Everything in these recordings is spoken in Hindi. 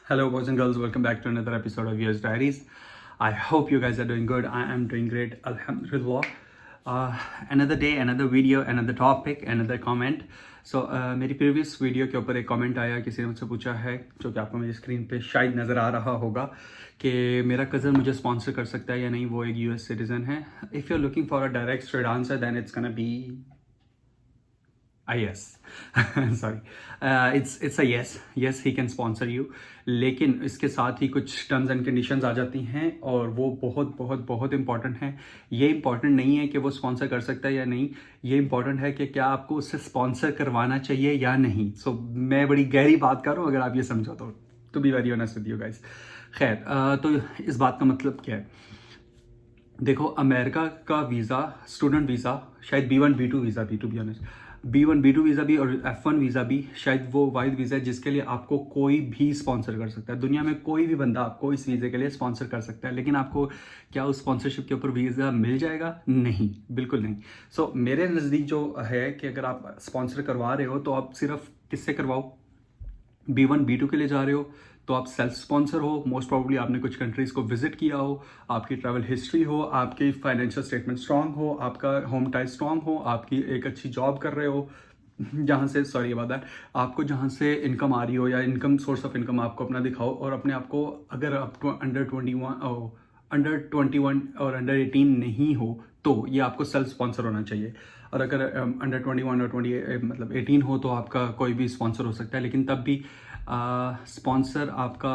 Hello, boys and girls. Welcome back to another episode of US Diaries. I hope you guys are doing good. I am doing great. Alhamdulillah. Another day, another video, another topic, another comment. So मेरी प्रीवियस वीडियो के ऊपर एक कमेंट आया, किसी ने मुझसे पूछा है, जो कि आपको मेरी स्क्रीन पे शायद नज़र आ रहा होगा, कि मेरा कज़न मुझे स्पॉन्सर कर सकता है या नहीं. वो एक यूएस सिटीज़न है. If you are looking for a direct straight answer, then it's gonna be yes. Sorry. It's a yes he can sponsor you. लेकिन इसके साथ ही कुछ टर्म्स एंड कंडीशंस आ जाती हैं और वो बहुत बहुत बहुत इंपॉर्टेंट हैं. ये इंपॉर्टेंट नहीं है कि वो स्पॉन्सर कर सकता है या नहीं, ये इंपॉर्टेंट है कि क्या आपको उससे स्पॉन्सर करवाना चाहिए या नहीं. सो मैं बड़ी गहरी बात कर रहा हूँ, अगर आप ये समझो तो to be very honest with you guys. खैर, तो इस बात का मतलब क्या है. देखो, अमेरिका का वीज़ा, स्टूडेंट वीज़ा, शायद B1 B2 वीज़ा भी, to be honest B1 B2 visa भी और F1 वीज़ा भी, शायद वो वाइड वीज़ा है जिसके लिए आपको कोई भी स्पॉन्सर कर सकता है. दुनिया में कोई भी बंदा आपको इस वीज़े के लिए स्पॉन्सर कर सकता है. लेकिन आपको क्या उस स्पॉन्सरशिप के ऊपर वीज़ा मिल जाएगा? नहीं, बिल्कुल नहीं. सो मेरे नज़दीक जो है कि अगर आप स्पॉन्सर करवा रहे हो तो आप सिर्फ किससे करवाओ. B1 B2 के लिए जा रहे हो तो आप सेल्फ स्पॉन्सर हो, मोस्ट प्रोबेबली आपने कुछ कंट्रीज़ को विजिट किया हो, आपकी ट्रैवल हिस्ट्री हो, आपकी फाइनेंशियल स्टेटमेंट स्ट्रांग हो, आपका होम टाइज स्ट्रांग हो, आपकी एक अच्छी जॉब कर रहे हो जहाँ से, सॉरी अबाउट दैट, आपको जहाँ से इनकम आ रही हो या इनकम, सोर्स ऑफ इनकम आपको अपना दिखाओ, और अपने आप को, अगर आप अंडर 21 और अंडर 18 नहीं हो तो ये आपको सेल्फ स्पॉन्सर होना चाहिए. और अगर अंडर 21 और 20 मतलब 18 हो तो आपका कोई भी स्पॉन्सर हो सकता है. लेकिन तब भी स्पॉन्सर आपका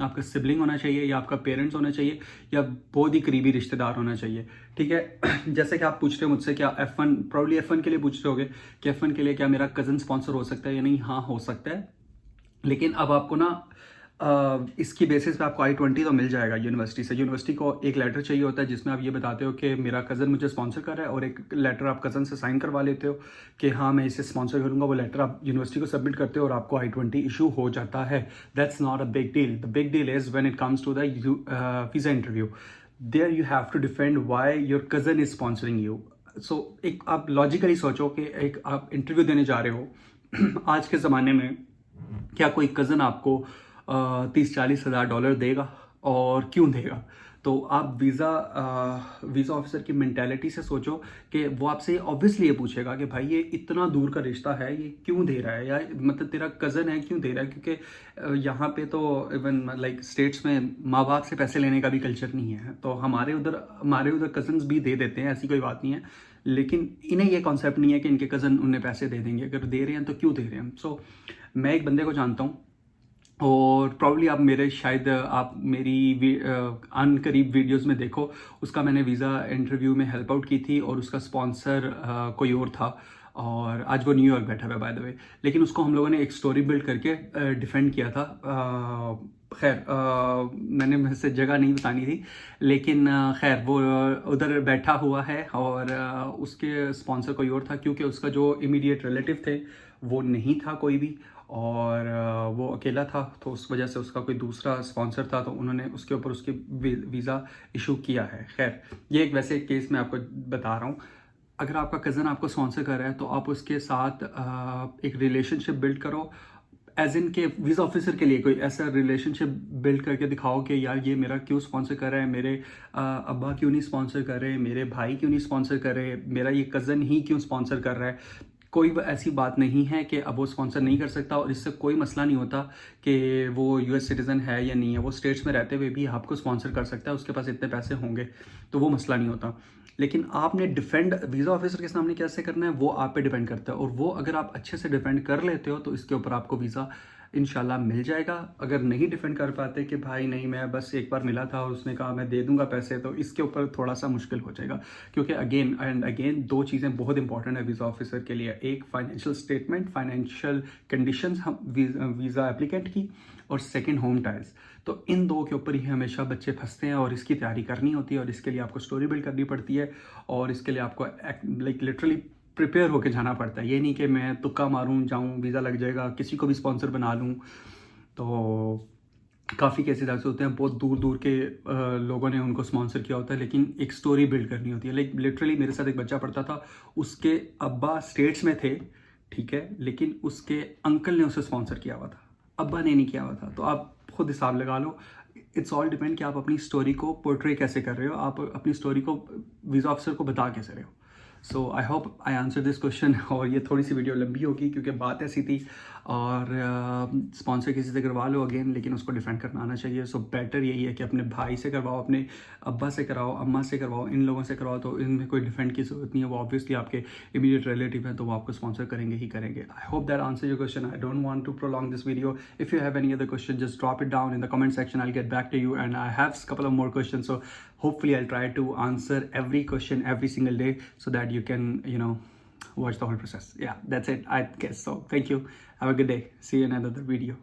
आपका सिबलिंग होना चाहिए, या आपका पेरेंट्स होना चाहिए, या बहुत ही करीबी रिश्तेदार होना चाहिए. ठीक है. जैसे कि आप पूछ रहे हो मुझसे, क्या F1, प्रॉब्ली F1 के लिए पूछ रहे होगे कि F1 के लिए क्या मेरा कज़न स्पॉन्सर हो सकता है या नहीं. हाँ, हो सकता है. लेकिन अब आपको ना इसकी बेसिस पे आपको I-20 तो मिल जाएगा यूनिवर्सिटी से. यूनिवर्सिटी को एक लेटर चाहिए होता है जिसमें आप ये बताते हो कि मेरा कज़न मुझे स्पॉन्सर कर रहा है, और एक लेटर आप कज़न से साइन करवा लेते हो कि हाँ मैं इसे स्पॉन्सर करूँगा. वो लेटर आप यूनिवर्सिटी को सबमिट करते हो और आपको I-20 इशू हो जाता है. That's not a big deal. The big deal is when it comes to the visa interview. There you have to defend why your cousin is sponsoring you. So एक आप लॉजिकली सोचो कि एक आप इंटरव्यू देने जा रहे हो आज के ज़माने में क्या कोई कज़न आपको 30-40 हज़ार डॉलर देगा, और क्यों देगा? तो आप वीज़ा ऑफिसर की मेंटालिटी से सोचो कि वो आपसे ऑब्वियसली ये पूछेगा कि भाई ये इतना दूर का रिश्ता है, ये क्यों दे रहा है, या मतलब तेरा कज़न है क्यों दे रहा है. क्योंकि यहाँ पे तो इवन लाइक स्टेट्स में माँ बाप से पैसे लेने का भी कल्चर नहीं है. तो हमारे उधर कज़न्स भी दे देते हैं, ऐसी कोई बात नहीं है. लेकिन इन्हें ये कॉन्सेप्ट नहीं है कि इनके कज़न उन्हें पैसे दे देंगे. अगर दे रहे हैं तो क्यों दे रहे हैं. सो मैं एक बंदे को जानता हूँ, और प्रॉब्ली आप मेरे, शायद आप मेरी अनकरीब वीडियोस में देखो, उसका मैंने वीज़ा इंटरव्यू में हेल्प आउट की थी, और उसका स्पॉन्सर कोई और था, और आज वो न्यूयॉर्क बैठा हुआ है बाय द वे. लेकिन उसको हम लोगों ने एक स्टोरी बिल्ड करके डिफेंड किया था. खैर, मैंने मुझसे जगह नहीं बतानी थी, लेकिन खैर वो उधर बैठा हुआ है, और उसके स्पॉन्सर कोई और था, क्योंकि उसका जो इमीडिएट रिलेटिव थे वो नहीं था कोई भी, और वो अकेला था, तो उस वजह से उसका कोई दूसरा स्पॉन्सर था, तो उन्होंने उसके ऊपर उसके वीज़ा इशू किया है. खैर, ये एक वैसे केस मैं आपको बता रहा हूँ. अगर आपका कज़न आपको स्पॉन्सर कर रहा है तो आप उसके साथ एक रिलेशनशिप बिल्ड करो, एज इन के वीज़ा ऑफिसर के लिए कोई ऐसा रिलेशनशिप बिल्ड करके दिखाओ कि यार ये मेरा क्यों स्पॉन्सर कर रहा है, मेरे अब्बा क्यों नहीं स्पॉन्सर कर रहे, मेरे भाई क्यों नहीं स्पॉन्सर कर रहे, मेरा ये कज़न ही क्यों स्पॉन्सर कर रहा है. कोई ऐसी बात नहीं है कि अब वो स्पॉन्सर नहीं कर सकता, और इससे कोई मसला नहीं होता कि वो यूएस सिटीज़न है या नहीं है. वो स्टेट्स में रहते हुए भी आपको स्पॉन्सर कर सकता है, उसके पास इतने पैसे होंगे, तो वो मसला नहीं होता. लेकिन आपने डिफेंड वीज़ा ऑफिसर के सामने कैसे करना है वो आप पे डिपेंड करता है, और वो अगर आप अच्छे से डिफेंड कर लेते हो तो इसके ऊपर आपको वीज़ा इंशाल्लाह मिल जाएगा. अगर नहीं डिफेंड कर पाते कि भाई नहीं, मैं बस एक बार मिला था और उसने कहा मैं दे दूंगा पैसे, तो इसके ऊपर थोड़ा सा मुश्किल हो जाएगा. क्योंकि अगेन एंड अगेन दो चीज़ें बहुत इंपॉर्टेंट है वीज़ा ऑफिसर के लिए. एक फाइनेंशियल स्टेटमेंट, फाइनेंशियल कंडीशंस हम वीज़ा एप्लीकेंट की, और सेकंड होम टाइज. तो इन दो के ऊपर ही हमेशा बच्चे फंसते हैं, और इसकी तैयारी करनी होती है, और इसके लिए आपको स्टोरी बिल्ड करनी पड़ती है, और इसके लिए आपको लाइक लिटरली प्रिपेयर होके जाना पड़ता है. ये नहीं कि मैं तुक्का मारूं, जाऊं, वीज़ा लग जाएगा, किसी को भी स्पॉन्सर बना लूं. तो काफ़ी केसेस ऐसे होते हैं, बहुत दूर दूर के लोगों ने उनको स्पॉन्सर किया होता है, लेकिन एक स्टोरी बिल्ड करनी होती है. लाइक लिटरली मेरे साथ एक बच्चा पढ़ता था, उसके अब्बा स्टेट्स में थे, ठीक है, लेकिन उसके अंकल ने उसे स्पॉन्सर किया हुआ था, अब्बा ने नहीं किया हुआ था. तो आप खुद हिसाब लगा लो. इट्स ऑल डिपेंड कि आप अपनी स्टोरी को पोर्ट्रे कैसे कर रहे हो, आप अपनी स्टोरी को वीज़ा ऑफिसर को बता कैसे रहे हो. So I hope I answer this question. और ये थोड़ी सी वीडियो लंबी होगी क्योंकि बात ऐसी थी, और स्पॉन्सर किसी से करवा लो अगेन, लेकिन उसको डिफेंड करना आना चाहिए. सो बेटर यही है कि अपने भाई से करवाओ, अपने अब्बा से कराओ, अम्मा से करवाओ, इन लोगों से करवाओ. तो इनमें कोई डिफेंड की जरूरत नहीं है, वो ऑब्वियसली आपके इमीडिएट रिलेटिव हैं, तो वो आपको स्पॉन्सर करेंगे ही करेंगे. I hope that answer your question. I don't want to prolong this video. If you have any other question, just drop it down in the comment section. I get back to you, and I have couple of more questions. So hopefully I'll try to answer every question every single day so that you can, watch the whole process. Yeah, that's it, I guess. So thank you. Have a good day. See you in another video.